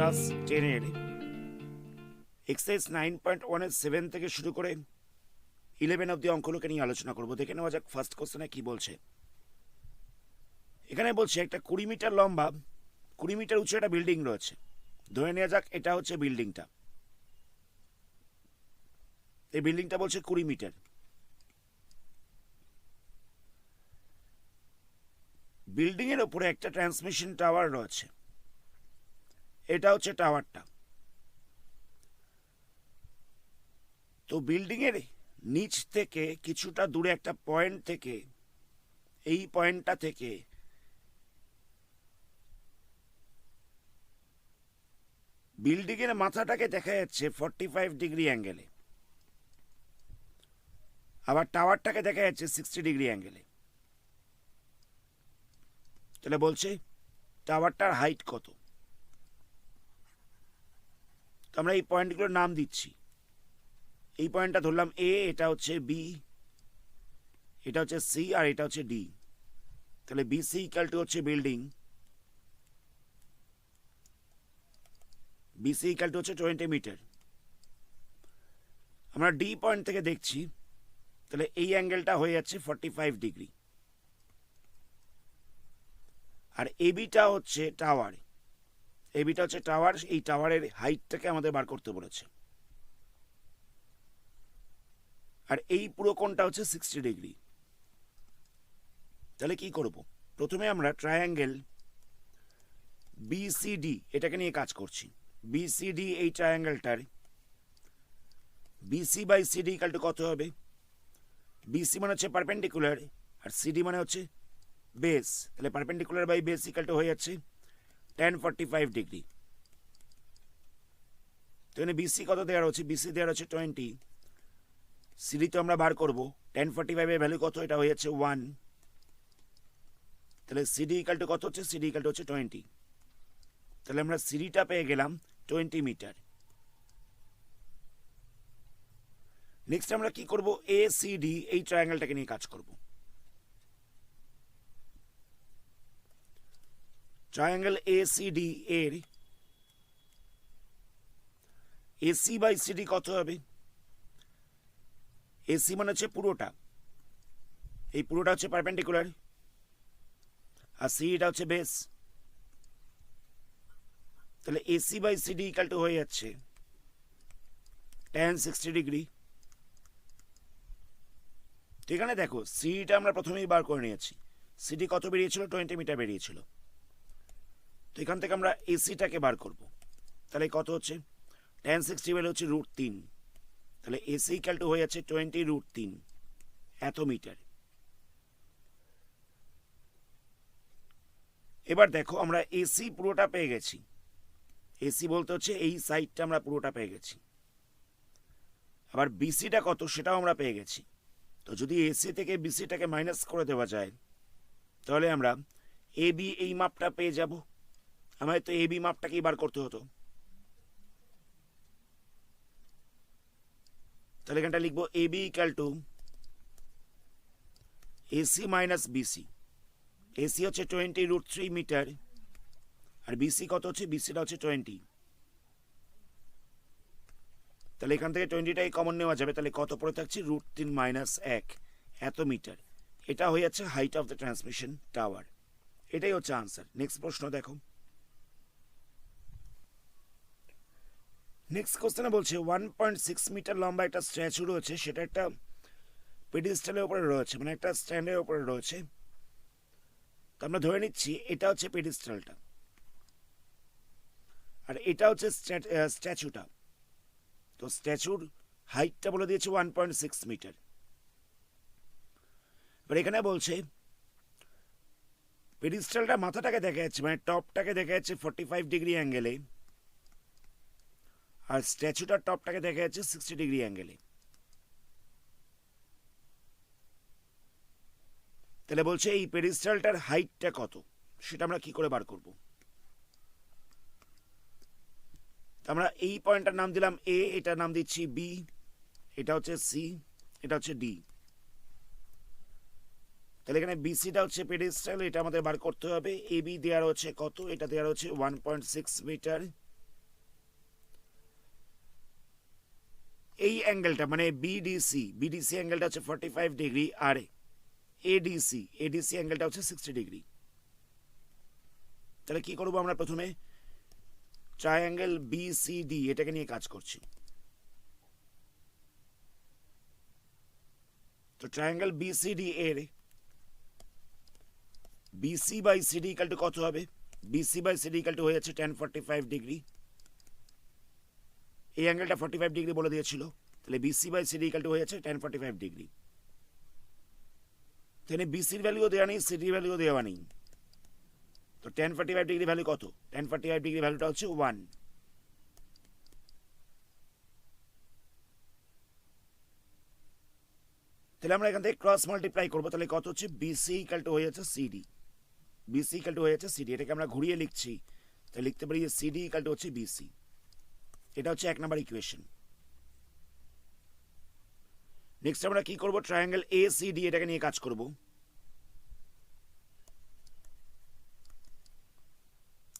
Class 10-এর exercise 9.1 এর 7 থেকে শুরু করে 11 অবধি অঙ্কগুলোকে নিয়ে আলোচনা করব। দেখে নেওয়া যাক ফার্স্ট কোশ্চেনে কি বলছে। এখানে বলছে একটা 20 মিটার লম্বা 20 মিটার উঁচু একটা বিল্ডিং রয়েছে। ধরে নেওয়া যাক এটা হচ্ছে বিল্ডিংটা। এই বিল্ডিংটা বলছে 20 মিটার। বিল্ডিং এর উপরে একটা ট্রান্সমিশন টাওয়ার রয়েছে। এটা হচ্ছে টাওয়ারটা। তো বিল্ডিং এর নিচ থেকে কিছুটা দূরে একটা পয়েন্ট থেকে, এই পয়েন্টটা থেকে বিল্ডিং এর মাথাটাকে দেখা যাচ্ছে 45 ডিগ্রি অ্যাঙ্গেলে, আবার টাওয়ারটাকে দেখা যাচ্ছে 60 ডিগ্রি অ্যাঙ্গেলে। তাহলে বলছে টাওয়ারটার হাইট কত। তো আমরা এই পয়েন্টগুলোর নাম দিচ্ছি। এই পয়েন্টটা ধরলাম এ, এটা হচ্ছে বি, এটা হচ্ছে সি, আর এটা হচ্ছে ডি। তাহলে বিসি ইকুয়াল টু হচ্ছে বিল্ডিং, বিসি ইকুয়াল টু হচ্ছে 20 মিটার। আমরা ডি পয়েন্ট থেকে দেখছি, তাহলে এই অ্যাঙ্গেলটা হয়ে যাচ্ছে 45 ডিগ্রি। আর এবিটা হচ্ছে টাওয়ার, এবিটা হচ্ছে টাওয়ার। এই টাওয়ারের হাইটটাকে আমাদের বার করতে বলেছে। আর এই পুরো কোণটা হচ্ছে 60 ডিগ্রি। তাহলে কি করব? প্রথমে আমরা ট্রায়াঙ্গেল বিসিডি এটাকে নিয়ে কাজ করছি। বিসিডি এই ট্রায়াঙ্গেলটার BC by CD equal to কত হবে? বিসি মানে হচ্ছে পারপেন্ডিকুলার, আর সিডি মানে হচ্ছে বেস। তাহলে perpendicular by base equal to হয়ে যাচ্ছে tan 45 ডিগ্রি। তো এখানে বিসি কত দেওয়ার হচ্ছে? বিসি দেওয়ার হচ্ছে 20। সিডি তো আমরা বার করবো। tan 45 এর ভ্যালু কত? এটা হয়ে যাচ্ছে 1। তাহলে সিডি ইকুয়াল টু কত হচ্ছে? সিডি ইকুয়াল টু হচ্ছে 20। তাহলে আমরা সিডিটা পেয়ে গেলাম 20 মিটার। নেক্সট আমরা কি করব? এসিডি এই ট্রায়াঙ্গেলটাকে নিয়ে কাজ করব। ট্রায়াঙ্গেল এসিডি এর এসি বাই সিডি কত হবে? এসি মানে হচ্ছে পুরোটা, এই পুরোটা হচ্ছে পারপেন্ডিকুলার, আর সিডিটা হচ্ছে বেস। তাহলে AC by CD equal to হয়ে যাচ্ছে tan 60 ডিগ্রি। তো এখানে দেখো সিডিটা আমরা প্রথমেই বার করে নিয়েছি। সিডি কত বেরিয়েছিল? 20 মিটার বেরিয়েছিল। তো এখান থেকে আমরা এসিটাকে বার করব। তাহলে কত হচ্ছে? tan 60 ভ্যালু হচ্ছে √3। তাহলে এসি ইকুয়াল টু হয়ে যাচ্ছে 20√3 এত মিটার। এবার দেখো আমরা এসি পুরোটা পেয়ে গেছি। এসি বলতে হচ্ছে এই সাইডটা আমরা পুরোটা পেয়ে গেছি। আবার বিসিটা কত সেটাও আমরা পেয়ে গেছি। তো যদি এসি থেকে বিসিটাকে মাইনাস করে দেওয়া যায়, তাহলে আমরা এবি এই মাপটা পেয়ে যাব। আমাদের তো এবি মাপটাকেই বার করতে হতো। তাহলে এখানটা লিখবো AB equal to AC minus BC. AC হচ্ছে 20√3 মিটার, আর বিসি কত হচ্ছে? বিসিটা হচ্ছে 20। তাহলে এখান থেকে 20টাই কমন নেওয়া যাবে। তাহলে কত পড়ে থাকছে? √3 মাইনাস 1 এত মিটার। এটা হয়ে যাচ্ছে height of the transmission tower. এটাই হচ্ছে আনসার। নেক্সট প্রশ্ন দেখো। নেক্সট কোশ্চেনে বলছে 1.6 মিটার লম্বা একটা স্ট্যাচু রয়েছে, সেটা একটা পেডিস্টালের উপরে রয়েছে, মানে একটা স্ট্যান্ডের উপরে রয়েছে। তো আমরা ধরে নিচ্ছি এটা হচ্ছে পেডিস্টালটা, আর এটা হচ্ছে স্ট্যাচুটা। তো স্ট্যাচুর হাইটটা বলে দিয়েছে 1.6 মিটার। এবার এখানে বলছে পেডিস্টালটা মাথাটাকে দেখা যাচ্ছে, মানে টপটাকে দেখা যাচ্ছে 45 ডিগ্রি অ্যাঙ্গেলে, আর স্ট্যাচুটার টপটাকে দেখা যাচ্ছে 60 ডিগ্রি অ্যাঙ্গেলে। তাহলে বলছে এই পেডিস্টালটার হাইটটা কত, সেটা আমরা কি করে বার করব? আমরা এই পয়েন্টটার নাম দিলাম এ, এটার নাম দিচ্ছি বি, এটা হচ্ছে সি, এটা হচ্ছে ডি। তাহলে এখানে বিসিটা হচ্ছে পেডিস্টাল, এটা আমাদের বার করতে হবে। এবি দেওয়ার হচ্ছে কত? এটা দেওয়ার হচ্ছে 1.6 মিটার, এই অ্যাঙ্গেলটা মানে বিডিসি অ্যাঙ্গেলটা হচ্ছে 45 ডিগ্রি, আর এডিসি অ্যাঙ্গেলটা হচ্ছে 60 ডিগ্রি। তাহলে কি করবো আমরা? প্রথমে ট্রায়াঙ্গেল বিসিডি এটাকে নিয়ে কাজ করছি। তো ট্রায়াঙ্গেল বিসিডি এর BC by CD equal to কত হবে? BC by CD equal to হয়ে যাচ্ছে tan 45 ডিগ্রি। এই অ্যাঙ্গেলটা 45 ডিগ্রি বলে দিয়েছিল, তাহলে BC by CD equal to হয়ে যাচ্ছে tan 45 ডিগ্রি। তাহলে বিসির ভ্যালুও দেওয়া নেই, সিডির ভ্যালুও দেওয়া নেই। তো tan 45 ডিগ্রি ভ্যালু কত? tan 45 ডিগ্রি ভ্যালুটা হচ্ছে 1। তাহলে আমরা এখান থেকে ক্রস মাল্টিপ্লাই করবো, তাহলে কত হচ্ছে? বিসি ইকাল টু হয়ে যাচ্ছে সিডি, বিসি ইকাল টু হয়ে যাচ্ছে সিডি। এটাকে আমরা ঘুরিয়ে লিখছি, তাহলে লিখতে পারি যে সিডি ইকাল টু হচ্ছে বিসি। এটা হচ্ছে 1 নম্বর ইকুয়েশন। নেক্সট আমরা কি করব? ট্রায়াঙ্গেল এসিডি এটাকে নিয়ে কাজ করব।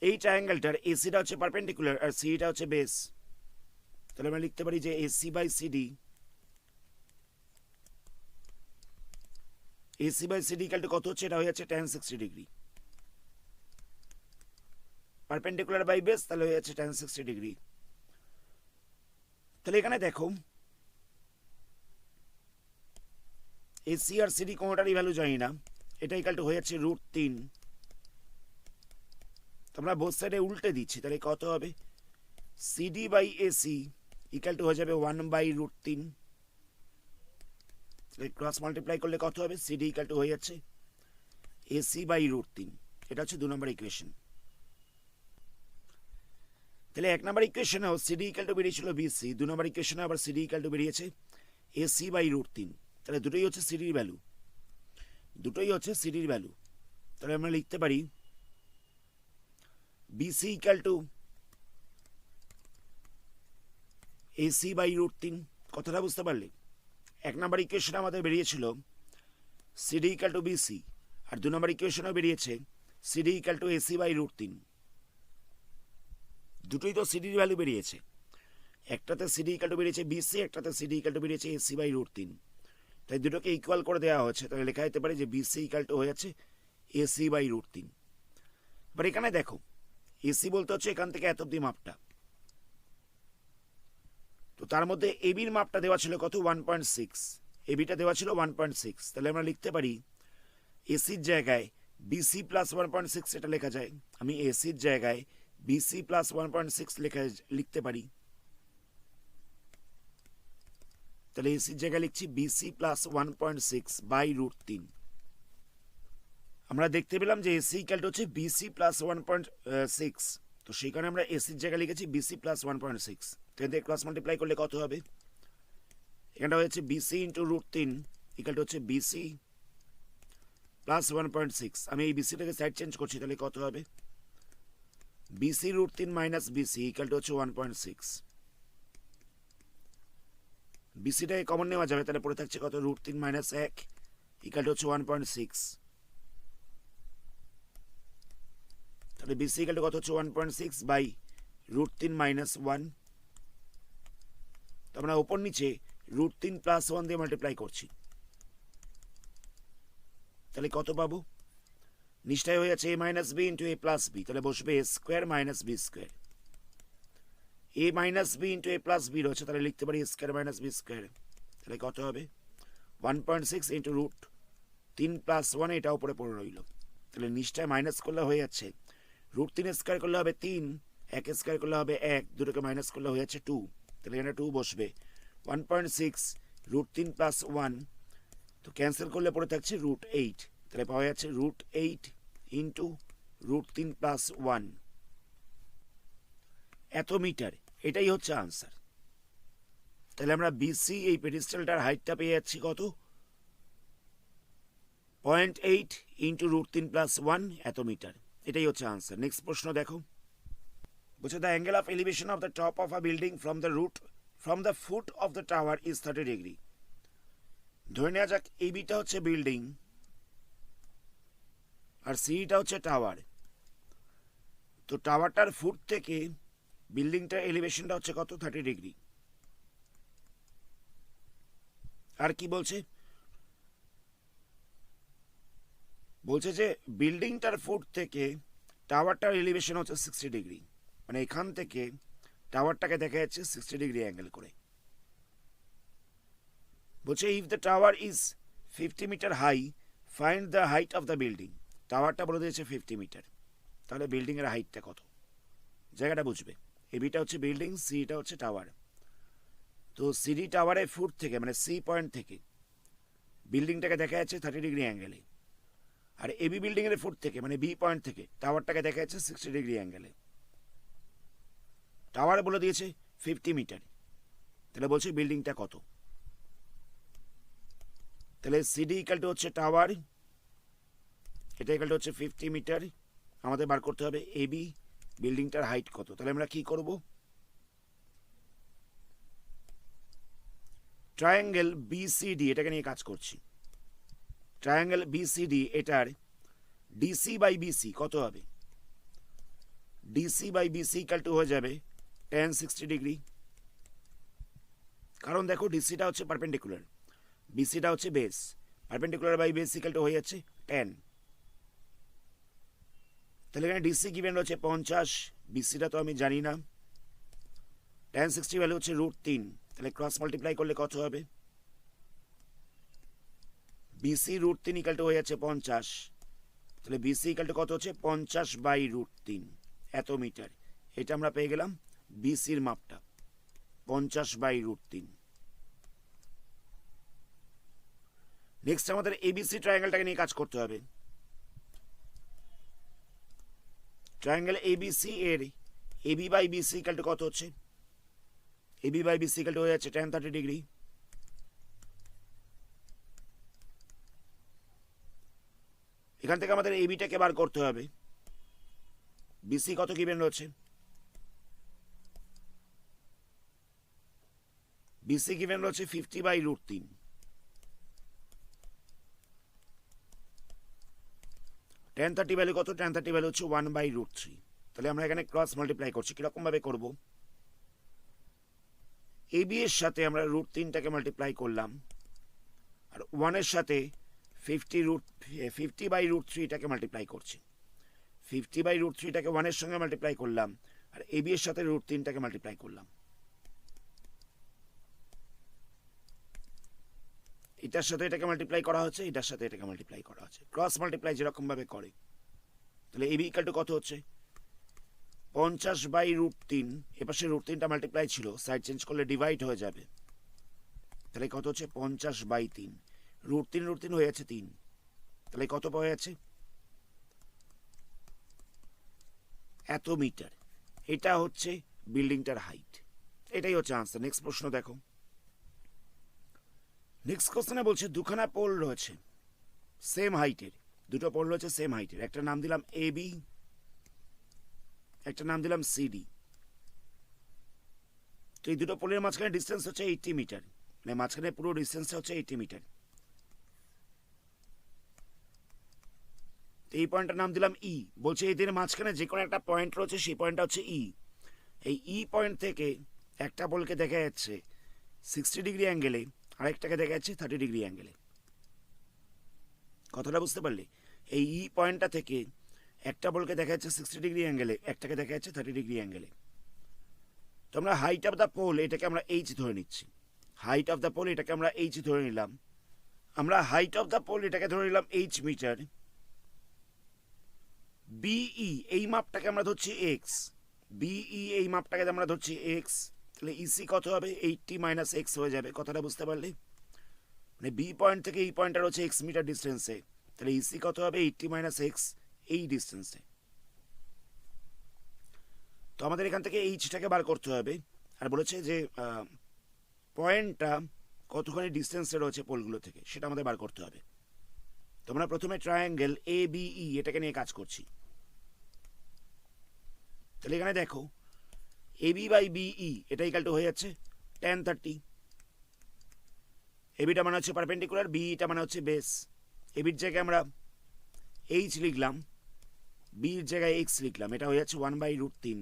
এই ট্রায়াঙ্গেলটার এসিটা হচ্ছে পারপেন্ডিকুলার আর সিডিটা হচ্ছে বেস। তাহলে আমরা লিখতে পারি যে AC by CD equal to কত হচ্ছে? এটা হয়ে যাচ্ছে tan 60 degree. Perpendicular by base, তাহলে হয়ে যাচ্ছে tan 60 ডিগ্রি। তাহলে এখানে দেখো এসি আর সিডি কোনোটারই ভ্যালু জানি না, এটা ইকাল টু হয়ে যাচ্ছে √3। তোমরা বোথ সাইডে উল্টে দিচ্ছি, তাহলে কত হবে? CD by AC equal to হয়ে যাবে 1/√3। ক্রস মাল্টিপ্লাই করলে কত হবে? সিডি ইকাল টু হয়ে যাচ্ছে এসি বাই √3। এটা হচ্ছে 2 নম্বর ইকুয়েশন। তাহলে 1 নম্বর ইকুয়েশনেও সিডি ইকাল টু বেরিয়েছিল বিসি, 2 নম্বর ইকুয়েশনে আবার সিডি ইকাল টু বেরিয়েছে এসি বাই √3। তাহলে দুটোই হচ্ছে সিডির ভ্যালু, তাহলে আমরা লিখতে পারি BC equal to AC by √3। কথাটা বুঝতে পারলে? 1 নম্বর ইকুয়েশনে আমাদের বেরিয়েছিল সিডি ইকাল টু বিসি, আর 2 নম্বর ইকুয়েশনেও বেরিয়েছে CD equal to AC by √3। দুটোই তো সিডির ভ্যালু বেরিয়েছে, একটাতে সিডি ইকাল টু বেরিয়েছে বিসি, একটাতে সিডি ইকাল টু বেরিয়েছে এসি বাই √3। তাই দুটোকে ইকুয়াল করে দেওয়া হচ্ছে, তাহলে লেখা যেতে পারে যে বিসি ইকাল টু হয়ে যাচ্ছে এসি বাই √3। এবার এখানে দেখো এসি বলতে হচ্ছে এখান থেকে এত অব্দি মাপটা, তো তার মধ্যে এবির মাপটা দেওয়া ছিল কত? 1.6, এবিটা দেওয়া ছিল 1.6। তাহলে আমরা লিখতে পারি এসির জায়গায় বিসি প্লাস 1.6 এটা লেখা যায়। আমি এসির জায়গায় বিসি প্লাস 1.6 লিখতে পারি। তাহলে এসির জায়গায় লিখছি বিসি প্লাস 1.6 বাই √3। আমরা দেখতে পেলাম যে এসি ইকাল টু হচ্ছে বিসি প্লাস 1.6, তো সেই কারণে আমরা এসির জায়গায় লিখেছি বিসি প্লাস 1.6। তো এতে ক্রস মাল্টিপ্লাই করলে কত হবে? এখানটা হচ্ছে বিসি ইন্টু √3 ইকাল টু হচ্ছে বিসি প্লাস 1.6। আমি এই বিসিটাকে সাইড চেঞ্জ করছি, তাহলে কত হবে? BC √3 minus BC equal to হচ্ছে 1.6। বিসিটাকে কমন নেওয়া যাবে, তাহলে পড়ে থাকছে কত? √3 মাইনাস 1 ইকাল টু হচ্ছে 1.6। তাহলে বিসি ইকাল টু কত হচ্ছে? 1.6 বাই √3 মাইনাস 1। তো আমরা ওপর নিচে √3 প্লাস 1 দিয়ে মাল্টিপ্লাই করছি, তাহলে কত পাবো? নিশ্চয় হয়ে যাচ্ছে a minus B into A plus B, তাহলে বসবে A square minus B square. A minus B into A plus B রয়েছে, তাহলে লিখতে পারি স্কোয়ার মাইনাস বি স্কোয়ার। তাহলে কত হবে? 1.6 ইন্টু √3 প্লাস 1, এটা উপরে পড়ে রইল। তাহলে নিশ্চয় মাইনাস করলে হয়ে যাচ্ছে √3 স্কোয়ার করলে হবে 3, 1 স্কোয়ার করলে হবে 1, দুটোকে মাইনাস করলে হয়ে যাচ্ছে 2। তাহলে এখানে 2 বসবে। 1.6 √3 প্লাস 1, তো ক্যান্সেল করলে পড়ে থাকছে √8। তাহলে পাওয়া যাচ্ছে √8 ইন্টু √3 প্লাস 1 এত মিটার। এটাই হচ্ছে আনসার। তাহলে আমরা বিসি এই পেডিস্টালটার হাইটটা পেয়ে যাচ্ছি কত? 0.8 ইন্টু √3 প্লাস 1 এত মিটার। এটাই হচ্ছে আনসার। নেক্সট প্রশ্ন দেখো, বলছে the angle of elevation of the top of a building from the foot of the tower is 30 degree. ধরে নেওয়া যাক এবিটা হচ্ছে বিল্ডিং আর সিটা হচ্ছে টাওয়ার। তো টাওয়ারটার ফুট থেকে বিল্ডিংটার এলিভেশনটা হচ্ছে কত? 30 ডিগ্রি। আর কি বলছে, বলছে যে বিল্ডিংটার ফুট থেকে টাওয়ারটার এলিভেশন হচ্ছে 60 ডিগ্রি, মানে এখান থেকে টাওয়ারটাকে দেখা যাচ্ছে 60 ডিগ্রি অ্যাঙ্গেল করে। বলছে if the tower is 50 metre high find the height of the building. টাওয়ারটা বলে দিয়েছে 50 মিটার, তাহলে বিল্ডিংয়ের হাইটটা কত, জায়গাটা বুঝবে। এবিটা হচ্ছে বিল্ডিং, সিটা হচ্ছে টাওয়ার। তো সিডি টাওয়ারের ফুট থেকে মানে সি পয়েন্ট থেকে বিল্ডিংটাকে দেখা যাচ্ছে 30 ডিগ্রি অ্যাঙ্গেলে, আর এবি বিল্ডিংয়ের ফুট থেকে মানে বি পয়েন্ট থেকে টাওয়ারটাকে দেখা যাচ্ছে 60 ডিগ্রি অ্যাঙ্গেলে। টাওয়ার বলে দিয়েছে 50 মিটার, তাহলে বলছে বিল্ডিংটা কত। তাহলে সিডি ইকাল টু হচ্ছে টাওয়ার, এটা ইকাল টু হচ্ছে 50 মিটার। আমাদের বার করতে হবে এবি বিল্ডিংটার হাইট কত। তাহলে আমরা কি করব, ট্রায়াঙ্গেল বিসিডি এটাকে নিয়ে কাজ করছি। ট্রায়াঙ্গেল বিসিডি এটার ডিসি বাই বিসি কত হবে, DC by BC equal to হয়ে যাবে tan 60 ডিগ্রি। কারণ দেখো ডিসিটা হচ্ছে পারপেন্ডিকুলার, বিসিটা হচ্ছে base, perpendicular by base equal to হয়ে যাচ্ছে tan। তাহলে এখানে ডিসি গিভেন রয়েছে 50, বিসিটা তো আমি জানি না। tan 60 ভ্যালু হচ্ছে √3, তাহলে ক্রস মাল্টিপ্লাই করলে কত হবে, বিসি √3 ইকাল টু হয়ে যাচ্ছে 50, তাহলে বিসি ইকাল টু কত হচ্ছে 50 বাই √3 এত মিটার। এটা আমরা পেয়ে গেলাম বিসির মাপটা 50 বাই √3। নেক্সট আমাদের এবিসি ট্রায়াঙ্গেলটাকে নিয়ে কাজ করতে হবে। ট্রায়াঙ্গেল এবিসি এর AB by BC equal to কত হচ্ছে, AB by BC equal to হয়ে যাচ্ছে tan 30 ডিগ্রি। এখান থেকে আমাদের এবিটাকে বার করতে হবে, বিসি কত গিভেন রয়েছে, বিসি গিভেন রয়েছে 50 বাই √3। tan 30 ভ্যালু কত, tan 30 ভ্যালু হচ্ছে 1 বাই √3। তাহলে আমরা এখানে ক্রস মাল্টিপ্লাই করছি, কিরকম ভাবে করব, এবি এর সাথে আমরা √3টাকে মাল্টিপ্লাই করলাম, আর 1 এর সাথে 50 বাই √3টাকে মাল্টিপ্লাই করছি। 50 বাই √3টাকে 1 এর সঙ্গে মাল্টিপ্লাই করলাম, আর এবি এর সাথে √3টাকে মাল্টিপ্লাই করলাম। এটার সাথে এটাকে মাল্টিপ্লাই করা হচ্ছে, এটার সাথে এটাকে মাল্টিপ্লাই করা হচ্ছে, ক্রস মাল্টিপ্লাই যেরকম ভাবে করে। তাহলে এবি ইকাল টু কত হচ্ছে 50 বাই √3, এপাশে √3টা মাল্টিপ্লাই ছিল, সাইড চেঞ্জ করলে ডিভাইড হয়ে যাবে, তাহলে কত হচ্ছে 50 বাই 3, √3 হয়ে যাচ্ছে 3, তাহলে কত পাওয়া যাচ্ছে এত মিটার। এটা হচ্ছে বিল্ডিংটার হাইট, এটাই হচ্ছে আনসার। নেক্সট প্রশ্ন দেখো। নেক্সট কোশ্চেনে বলছে দুখানা পোল রয়েছে সেম হাইটের, দুটো পোল রয়েছে সেম হাইটের, একটা নাম দিলাম এবি, একটা নাম দিলাম সিডি। তো এই দুটো পোলের মাঝখানে ডিস্টেন্স হচ্ছে 80 মিটার, মানে মাঝখানে পুরো ডিস্টেন্সটা হচ্ছে 80 মিটার। এই পয়েন্টটার নাম দিলাম ই। বলছে এদের মাঝখানে যে কোনো একটা পয়েন্ট রয়েছে, সেই পয়েন্টটা হচ্ছে ই। এই ই পয়েন্ট থেকে একটা পোলকে দেখা যাচ্ছে 60 ডিগ্রি অ্যাঙ্গেলে, আরেকটাকে দেখা যাচ্ছে 30 ডিগ্রি অ্যাঙ্গেলে। কথাটা বুঝতে পারলে, এই ই পয়েন্টটা থেকে একটা পোলকে দেখা যাচ্ছে 60 ডিগ্রি অ্যাঙ্গেলে, একটাকে দেখা যাচ্ছে 30 ডিগ্রি অ্যাঙ্গেলে। তো আমরা হাইট অফ দ্য পোল এটাকে আমরা এইচ ধরে নিচ্ছি, হাইট অফ দ্য পোল এটাকে আমরা এইচ ধরে নিলাম। আমরা হাইট অফ দ্য পোল এটাকে ধরে নিলাম এইচ মিটার। বিই এই মাপটাকে আমরা ধরছি এক্স, বিই এই মাপটাকে আমরা ধরছি এক্স, তাহলে ইসি কত হবে 80 মাইনাস এক্স হয়ে যাবে। কথাটা বুঝতে পারলে, মানে বি পয়েন্ট থেকে এই পয়েন্টটা হচ্ছে এক্স মিটার ডিস্টেন্সে, তাহলে ইসি কত হবে 80 মাইনাস এক্স এই ডিস্টেন্সে। তো আমাদের এখান থেকে এইচটাকে বার করতে হবে, আর বলেছে যে পয়েন্টটা কতখানি ডিস্টেন্সে রয়েছে পোলগুলো থেকে, সেটা আমাদের বার করতে হবে। তো আমরা প্রথমে ট্রায়াঙ্গেল এ বিই এটাকে নিয়ে কাজ করছি। তাহলে এখানে দেখো এবি বাই বিই এটা ইকাল টু হয়ে যাচ্ছে tan 30। এবিটা মানে হচ্ছে পারপেন্ডিকুলার, বিইটা মানে হচ্ছে বেস। এবির জায়গায় আমরা এইচ লিখলাম, বির জায়গায় এক্স লিখলাম, এটা হয়ে যাচ্ছে 1 বাই √3।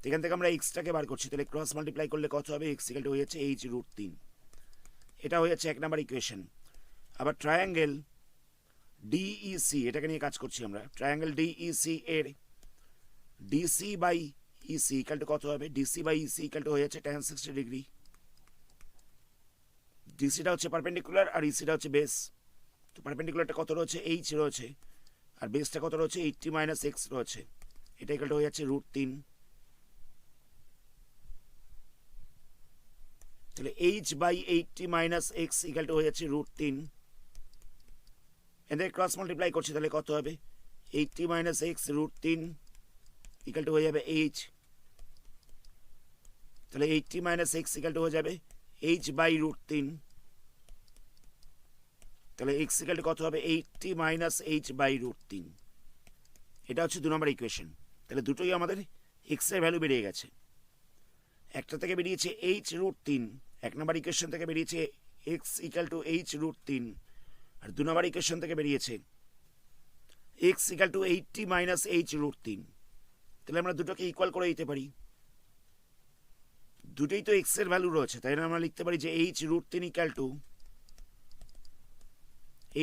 এখান থেকে আমরা এক্সটাকে বার করছি, তাহলে ক্রস মাল্টিপ্লাই করলে কত হবে, এক্স ইকাল টু হয়ে যাচ্ছে এইচ √3। এটা হয়ে যাচ্ছে 1 নাম্বার ইকুয়েশন। আবার ট্রায়াঙ্গেল ডিইসি, এটাকে নিয়ে কাজ করছি আমরা। ট্রায়াঙ্গেল ডিইসি এর DC by EC equal to কত হবে? DC by EC equal to হয়ে যাচ্ছে tan 60 ডিগ্রি। ডিসিটা হচ্ছে পারপেন্ডিকুলার আর ইসিটা হচ্ছে বেস। তো পারপেন্ডিকুলারটা কত রয়েছে? এইচ রয়েছে, আর বেসটা কত রয়েছে? 80 মাইনাস এক্স রয়েছে। এটা ইকাল টু হয়ে যাচ্ছে √3। তাহলে H by 80 minus X equal to হয়ে যাচ্ছে √3। এদের ক্রস মাল্টিপ্লাই করছি, তাহলে কত হবে? 80 মাইনাস এক্স √3 ইকাল টু হয়ে যাবে এইচ। তাহলে 80 মাইনাস এক্স ইকাল টু হয়ে যাবে এইচ বাই √3। তাহলে এক্স ইকাল টু কত হবে? 80 মাইনাস এইচ বাই √3। এটা হচ্ছে 2 নম্বর ইকুয়েশন। তাহলে দুটোই আমাদের এক্স এর ভ্যালু বেরিয়ে গেছে। একটা থেকে বেরিয়েছে এইচ √3, 1 নম্বর ইকুয়েশন থেকে বেরিয়েছে এক্স ইকাল টু এইচ √3, আর 2 নম্বর ইকুয়েশন থেকে বেরিয়েছে X equal to 80 minus H √3। তাহলে আমরা দুটোকে ইকুয়াল করে দিতে পারি, দুটোই তো এক্স এর ভ্যালু রয়েছে, তাই না? আমরা লিখতে পারি যে H √3 equal to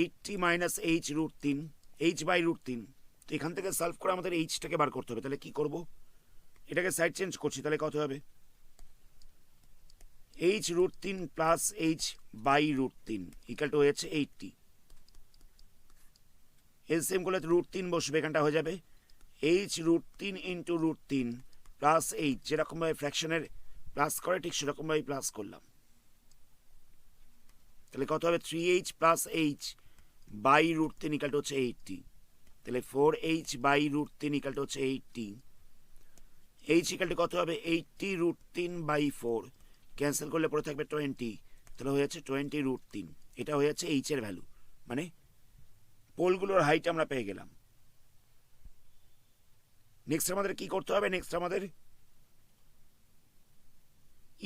80 minus H √3, H by √3। তো এখান থেকে সলভ করে আমাদের এইচটাকে বার করতে হবে। তাহলে কি করব? এটাকে সাইড চেঞ্জ করছি, তাহলে কত হবে? H √3 plus H by √3 equal to হয়ে যাচ্ছে 80। এলসিএম করলে √3 বসবে, এখানটা হয়ে যাবে এইচ √3 ইন্টু √3 প্লাস এইচ। যেরকমভাবে ফ্র্যাকশনের প্লাস করে ঠিক সেরকমভাবে প্লাস করলাম। তাহলে কত হবে? 3h plus H by √3 equal to হচ্ছে 80। তাহলে 4h বাই √3 ইকাল টু হচ্ছে 80। এইচ ইকাল টু কত হবে? 80 √3 বাই 4, ক্যান্সেল করলে পরে থাকবে 20। তাহলে হয়ে যাচ্ছে 20 √3। এটা হয়ে যাচ্ছে এইচ এর ভ্যালু, মানে পোলগুলোর হাইট আমরা পেয়ে গেলাম। নেক্সট আমাদের কি করতে হবে? নেক্সট আমাদের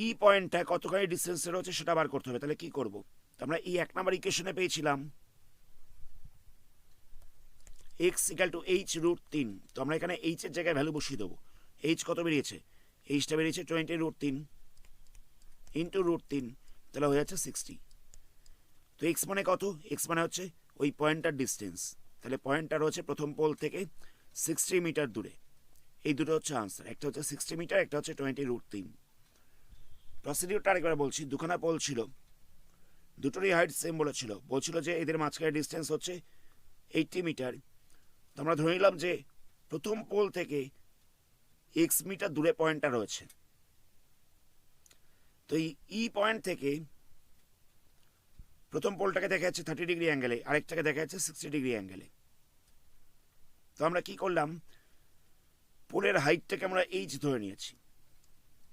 ই পয়েন্টটা কতখানি ডিস্টেন্সে রয়েছে সেটা বার করতে হবে। তাহলে কি করব? আমরা এই 1 নম্বর ইকুয়েশনে পেয়েছিলাম এক্স ইকাল টু এইচ √3। তো আমরা এখানে এইচ এর জায়গায় ভ্যালু বসিয়ে দেবো। এইচ কত বেরিয়েছে? এইচটা বেরিয়েছে 20 √3 ইন্টু √3, তাহলে হয়ে যাচ্ছে 60। তো এক্স মানে কত? এক্স মানে হচ্ছে ওই পয়েন্টটার ডিস্টেন্স। তাহলে পয়েন্টটা রয়েছে প্রথম পোল থেকে 60 মিটার দূরে। এই দুটো হচ্ছে আনসার, একটা হচ্ছে 60 মিটার, একটা হচ্ছে 20 √3। প্রসিডিউরটা আরেকবার বলছি। দুখানা পোল ছিল, দুটোরই হাইট সেম বলছিল যে এদের মাঝখানে ডিস্টেন্স হচ্ছে 80 মিটার। তো আমরা ধরে নিলাম যে প্রথম পোল থেকে এক্স মিটার দূরে পয়েন্টটা রয়েছে। তো এই ই পয়েন্ট থেকে প্রথম পোলটাকে দেখা যাচ্ছে 30 ডিগ্রি অ্যাঙ্গেলে, আরেকটাকে দেখা যাচ্ছে 60 ডিগ্রি অ্যাঙ্গেলে। তো আমরা কি করলাম? পোলের হাইটটাকে আমরা এইচ ধরে নিয়েছি।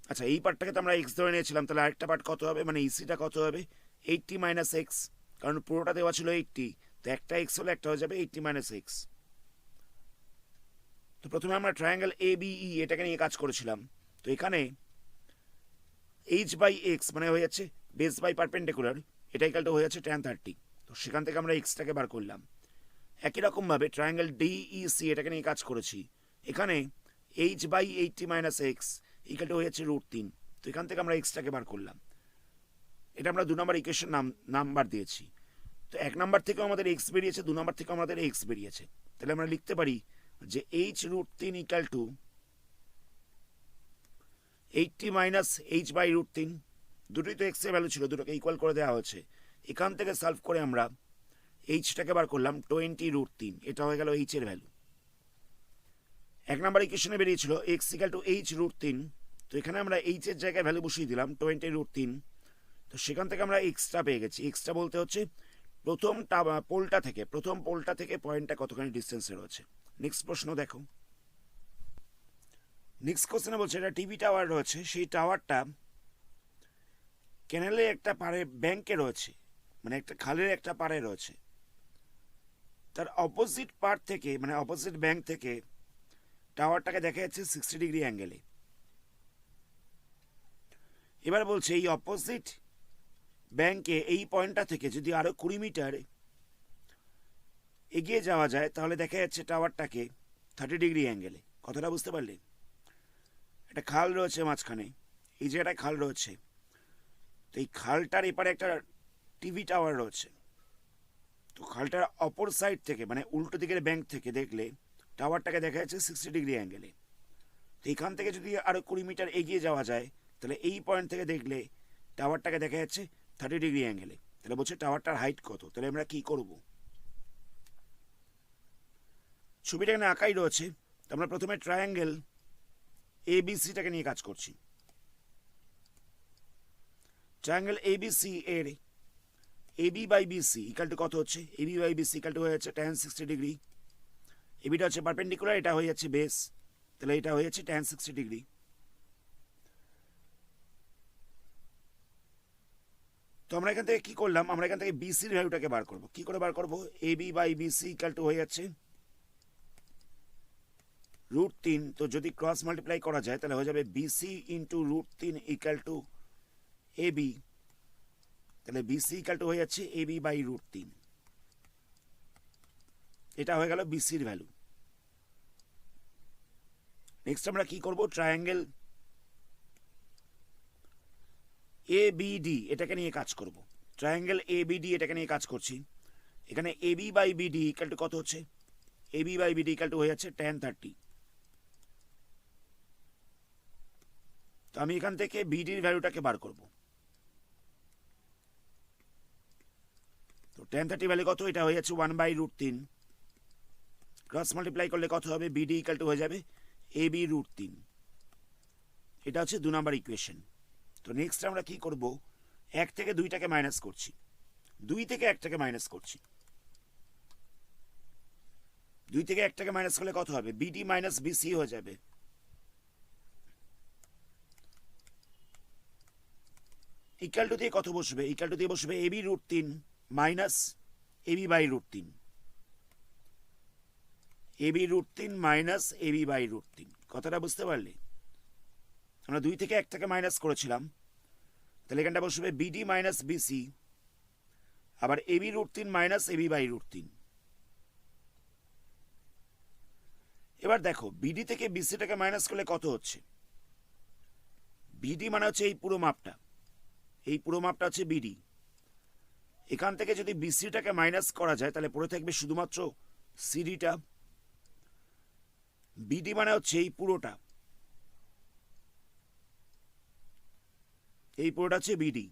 আচ্ছা, এই পার্টটাকে তো আমরা এক্স ধরে নিয়েছিলাম, তাহলে আরেকটা পার্ট কত হবে? মানে ইসিটা কত হবে? 80 মাইনাস এক্স, কারণ পুরোটা দেওয়া ছিল 80, তো একটা এক্স হলে একটা হয়ে যাবে 80 মাইনাস এক্স। তো প্রথমে আমরা ট্রায়াঙ্গেল এ বি ই এটাকে নিয়ে কাজ করেছিলাম। তো এখানে এইচ বাই এক্স মানে হয়ে যাচ্ছে বেস বাই পারপেন্ডিকুলার, এটা ইকালটা হয়ে যাচ্ছে tan 30। তো সেখান থেকে আমরা এক্সটাকে বার করলাম। একই রকমভাবে ট্রায়াঙ্গেল ডিইসি এটাকে নিয়ে কাজ করেছি। এখানে এইচ বাই 80 মাইনাস এক্স ইকালটা হয়ে যাচ্ছে √3। তো এখান থেকে আমরা এক্সটাকে বার করলাম। এটা আমরা 2 নম্বর ইকুয়েশন নাম্বার দিয়েছি। তো 1 নম্বর থেকেও আমাদের এক্স বেরিয়েছে, 2 নম্বর থেকেও আমাদের এক্স বেরিয়েছে। তাহলে আমরা লিখতে পারি যে H √3 equal to 80 minus H by √3। দুটোই তো এক্স এর ভ্যালু ছিল, দুটোকে ইকুয়াল করে দেওয়া হয়েছে। এখান থেকে সলভ করে আমরা এইচটাকে বার করলাম 20 √3, এটা হয়ে গেল এইচ এর ভ্যালু। 1 নম্বর ইকুয়েশনে বেরিয়েছিল এক্স ইকাল টু এইচ √3। তো এখানে আমরা এইচ এর জায়গায় ভ্যালু বসিয়ে দিলাম 20 √3। তো সেখান থেকে আমরা এক্সটা পেয়ে গেছি। এক্সটা বলতে হচ্ছে প্রথম পোলটা থেকে পয়েন্টটা কতখানি ডিস্টেন্সে রয়েছে। নেক্সট প্রশ্ন দেখো। নেক্সট কোশ্চেনে বলছে এটা টিভি টাওয়ার রয়েছে, সেই টাওয়ারটা ক্যানেলে একটা পাড়ে ব্যাংকে রয়েছে, মানে একটা খালের একটা পাড়ে রয়েছে। তার অপোজিট পার্ট থেকে মানে অপোজিট ব্যাংক থেকে টাওয়ারটাকে দেখা যাচ্ছে 60 ডিগ্রি অ্যাঙ্গেলে। এবার বলছে এই অপোজিট ব্যাংকে এই পয়েন্টটা থেকে যদি আরো 20 মিটার এগিয়ে যাওয়া যায় তাহলে দেখা যাচ্ছে টাওয়ারটাকে 30 ডিগ্রি অ্যাঙ্গেলে। কথাটা বুঝতে পারলে? একটা খাল রয়েছে মাঝখানে, এই যে একটা খাল রয়েছে, তো এই খালটার এপারে একটা টিভি টাওয়ার রয়েছে। তো খালটার অপর সাইড থেকে মানে উল্টো দিকের ব্যাংক থেকে দেখলে টাওয়ারটাকে দেখা যাচ্ছে 60 ডিগ্রি অ্যাঙ্গেলে। তো এখান থেকে যদি আরও 20 মিটার এগিয়ে যাওয়া যায় তাহলে এই পয়েন্ট থেকে দেখলে টাওয়ারটাকে দেখা যাচ্ছে 30 ডিগ্রি অ্যাঙ্গেলে। তাহলে বলছে টাওয়ারটার হাইট কত। তাহলে আমরা কি করব, ছবিটা এখানে আঁকাই রয়েছে। তো আমরা প্রথমে ট্রায়াঙ্গেল এবিসিটাকে নিয়ে কাজ করছি। ট্রায়াঙ্গেল এবিসি এর AB by BC equal to কত হচ্ছে, AB by BC equal to হয়ে যাচ্ছে tan 60 ডিগ্রি। এবিটা হচ্ছে পারপেন্ডিকুলার, এটা হয়ে যাচ্ছে বেস, তাহলে এটা হয়ে যাচ্ছে tan 60 ডিগ্রি। তো আমরা এখান থেকে কি করলাম, আমরা এখান থেকে বিসির ভ্যালুটাকে বার করব। কি করে বার করব, AB by BC equal to হয়ে যাচ্ছে √3। তো যদি ক্রস মাল্টিপ্লাই করা যায় তাহলে হয়ে যাবে BC into √3 equal to AB. তাহলে বিসি ইকাল টু হয়ে যাচ্ছে এবি বাই √3। এটা হয়ে গেল বিসির ভ্যালু। নেক্সট আমরা কি করব, ট্রায়াঙ্গেল এবিডি এটাকে নিয়ে কাজ করব। ট্রায়াঙ্গেল এবিডি এটাকে নিয়ে কাজ করছি। এখানে AB by BD equal to কত হচ্ছে, AB by BD equal to হয়ে যাচ্ছে tan 30। তো আমি এখান থেকে বিডির ভ্যালুটাকে বার করব। তো tan 30 ভ্যালু কত, এটা হয়ে যাচ্ছে 1/√3। ক্রস মাল্টিপ্লাই করলে কত হবে, বিডি ইকাল টু হয়ে যাবে এবি √3। এটা হচ্ছে 2 নম্বর ইকুয়েশন। তো নেক্সট আমরা কি করব, 1 থেকে 2টাকে মাইনাস করছি, 2 থেকে 1টাকে মাইনাস করছি। 2 থেকে 1টাকে মাইনাস করলে কত হবে, বিডি মাইনাস বিসি হয়ে যাবে। ইকাল টু দিয়ে কত বসবে, ইকাল টু দিয়ে বসবে AB √3 minus AB by √3। AB √3 minus AB by √3। কথাটা বুঝতে পারলে, আমরা 2 থেকে 1টাকে মাইনাস করেছিলাম, তাহলে এখানটা বসবে বিডি মাইনাস বিসি, আবার এবি √3 মাইনাস এবি বাই √3। এবার দেখো বিডি থেকে বিসিটাকে মাইনাস করলে কত হচ্ছে, বিডি মানে হচ্ছে এই পুরো মাপটা, এই পুরো মাপটা হচ্ছে বিডি। এখান থেকে যদি বিসিটাকে মাইনাস করা যায় তাহলে পড়ে থাকবে শুধুমাত্র সিডিটা। বিডি মানে হচ্ছে এই পুরোটা, এই পুরোটা হচ্ছে বিডি।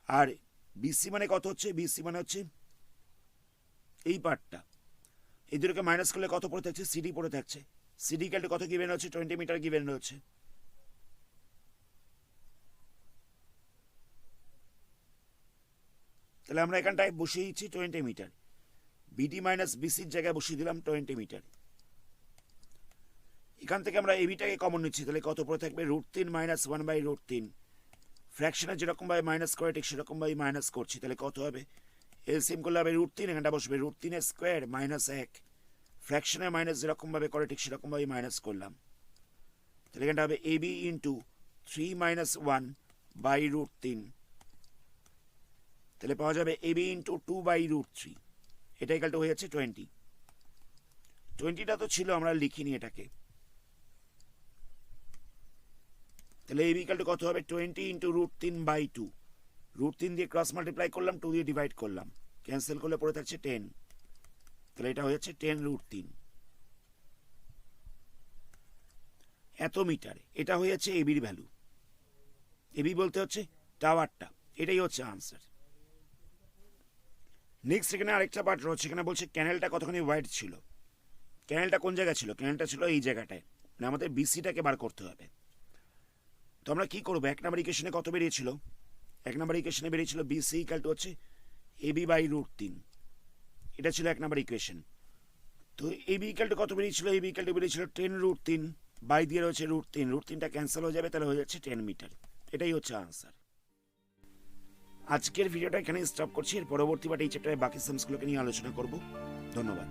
আর বিসি মানে কত হচ্ছে, বিসি মানে হচ্ছে এই পার্টটা। এই দুটোকে মাইনাস করলে কত পড়ে থাকছে, সিডি পড়ে থাকছে। সিডি ইকুয়াল টু কত গিভেন হচ্ছে, 20 মিটার গিভেন রয়েছে। তাহলে আমরা এখানটায় বসিয়ে দিচ্ছি 20 মিটার, বিডি মাইনাস বিসির জায়গায় বসিয়ে দিলাম 20 মিটার। এখান থেকে আমরা এবিটাকে কমন নিচ্ছি, তাহলে কত পড়ে থাকবে, √3 মাইনাস 1/√3। ফ্র্যাকশনে যেরকমভাবে মাইনাস করে ঠিক সেরকমভাবে মাইনাস করছি, তাহলে কত হবে, এলসিএম করলে হবে √3, এখানটা বসবে √3² মাইনাস 1। ফ্র্যাকশনে মাইনাস যেরকমভাবে করে ঠিক সেরকমভাবে মাইনাস করলাম, তাহলে এখানটা হবে এবি ইন্টু 3 মাইনাস 1/√3। তাহলে পাওয়া যাবে এবি ইন্টু 2/√3। এটা ইকাল টু হয়ে যাচ্ছে 20। 20টা তো ছিল, আমরা লিখিনি এটাকে। তাহলে এবি ইকাল টু কত হবে, 20 ইন্টু √3/2। √3 দিয়ে ক্রস মাল্টিপ্লাই করলাম, 2 দিয়ে ডিভাইড করলাম, ক্যান্সেল করলে পড়ে থাকছে 10। তাহলে এটা হয়ে যাচ্ছে 10√3 এত মিটার। এটা হয়ে যাচ্ছে এবির ভ্যালু। এবি বলতে হচ্ছে টাওয়ারটা, এটাই হচ্ছে আনসার। নেক্সট এখানে আরেকটা পার্ট রয়েছে, এখানে বলছে ক্যানেলটা কতখানি ওয়াইড ছিল। ক্যানেলটা কোন জায়গায় ছিল, ক্যানেলটা ছিল এই জায়গাটায়, মানে আমাদের বিসিটাকে বার করতে হবে। তো আমরা কি করবো, 1 নম্বর ইকুয়েশনে কত বেরিয়েছিল, 1 নম্বর ইকুয়েশনে বেরিয়েছিল বিসি ইকাল টু হচ্ছে এবি বাই √3। এটা ছিল 1 নম্বর ইকুয়েশন। তো এবি ইকাল টু কত বেরিয়েছিল, এবি ইকাল টু বেরিয়েছিল 10√3, বাই দিয়ে রয়েছে √3, √3টা ক্যান্সেল হয়ে যাবে, তাহলে হয়ে যাচ্ছে 10 মিটার। এটাই হচ্ছে আনসার। আজকের ভিডিওটা এখানে স্টপ করছি, এর পরবর্তী পার্টে এই চ্যাপ্টারে বাকি সামসগুলোকে নিয়ে আলোচনা করব। ধন্যবাদ।